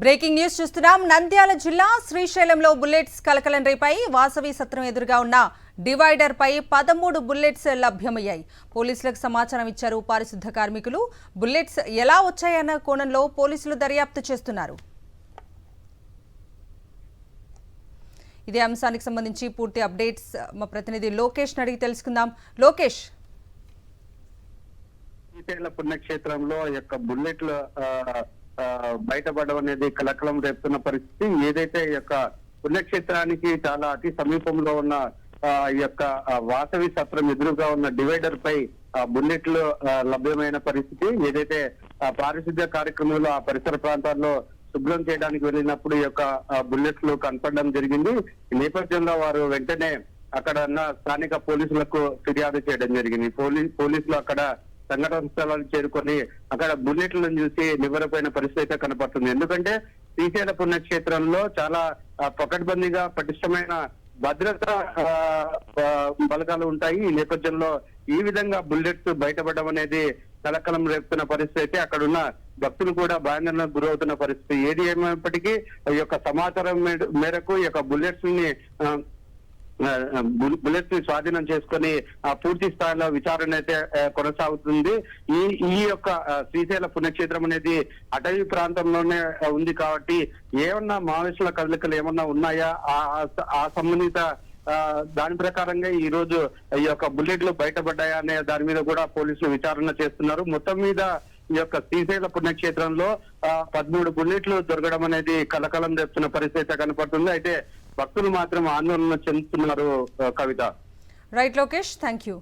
Breaking news చూస్తున్నాం. నంద్యాల జిల్లా శ్రీశైలంలో బుల్లెట్స్ కలకలం రేపాయి. వాసవి సత్రం ఎదురుగా ఉన్న డివైడర్ పై 13 బుల్లెట్స్ లభ్యమయ్యాయి. పోలీసులకు సమాచారం ఇచ్చారు పారిశుద్ధ కార్మికులు. బుల్లెట్స్ ఎలా వచ్చాయన్న కోణంలో పోలీసులు దర్యాప్తు చేస్తున్నారు. ఇదే అంశానికి సంబంధించి పూర్తి అప్డేట్స్ మా ప్రతినిధి లోకేష్ అడిగి తెలుసుకుందాం. లోకేష్, పుణ్యక్షేత్రంలో యొక్క బుల్లెట్లు బయటపడడం అనేది కలకలం రేపుతున్న పరిస్థితి. ఏదైతే ఈ యొక్క పుణ్యక్షేత్రానికి చాలా అతి సమీపంలో ఉన్న ఈ యొక్క వాసవి సత్రం ఎదురుగా ఉన్న డివైడర్ పై బుల్లెట్లు లభ్యమైన పరిస్థితి. ఏదైతే పారిశుద్ధ్య కార్యక్రమంలో ఆ పరిసర ప్రాంతాల్లో శుభ్రం చేయడానికి వెళ్ళినప్పుడు ఈ యొక్క బుల్లెట్లు కనపడడం జరిగింది. ఈ నేపథ్యంలో వారు వెంటనే అక్కడ ఉన్న స్థానిక పోలీసులకు ఫిర్యాదు చేయడం జరిగింది. పోలీసులు అక్కడ సంఘటన స్థలానికి చేరుకొని అక్కడ బుల్లెట్లను చూసి నివ్వెరపోయిన పరిస్థితి కనపడుతుంది. ఎందుకంటే శ్రీశైల పుణ్యక్షేత్రంలో చాలా పకడ్బందీగా పటిష్టమైన భద్రతా బలగాలు ఉంటాయి. ఈ నేపథ్యంలో ఈ విధంగా బుల్లెట్స్ బయటపడడం అనేది కలకలం రేపుతున్న పరిస్థితి. అక్కడున్న భక్తులు కూడా భయాందోళనకు గురవుతున్న పరిస్థితి. ఏది ఏమైనప్పటికీ ఈ యొక్క సమాచారం మేరకు ఈ యొక్క బుల్లెట్స్ ని స్వాధీనం చేసుకుని పూర్తి స్థాయిలో విచారణ అయితే కొనసాగుతుంది. ఈ యొక్క శ్రీశైల పుణ్యక్షేత్రం అనేది అటవీ ప్రాంతంలోనే ఉంది కాబట్టి ఏమన్నా మావోయిస్టుల కదలికలు ఏమన్నా ఉన్నాయా ఆ సంబంధిత దాని ప్రకారంగా ఈ రోజు ఈ యొక్క బుల్లెట్లు బయటపడ్డాయా అనే దాని మీద కూడా పోలీసులు విచారణ చేస్తున్నారు. మొత్తం మీద ఈ యొక్క శ్రీశైల పుణ్యక్షేత్రంలో 13 బుల్లెట్లు దొరకడం అనేది కలకలం రేపుతున్న పరిస్థితి కనపడుతుంది. అయితే భక్తులు మాత్రం ఆందోళన చెందుతున్నారు. Kavitha. Right Lokesh, thank you.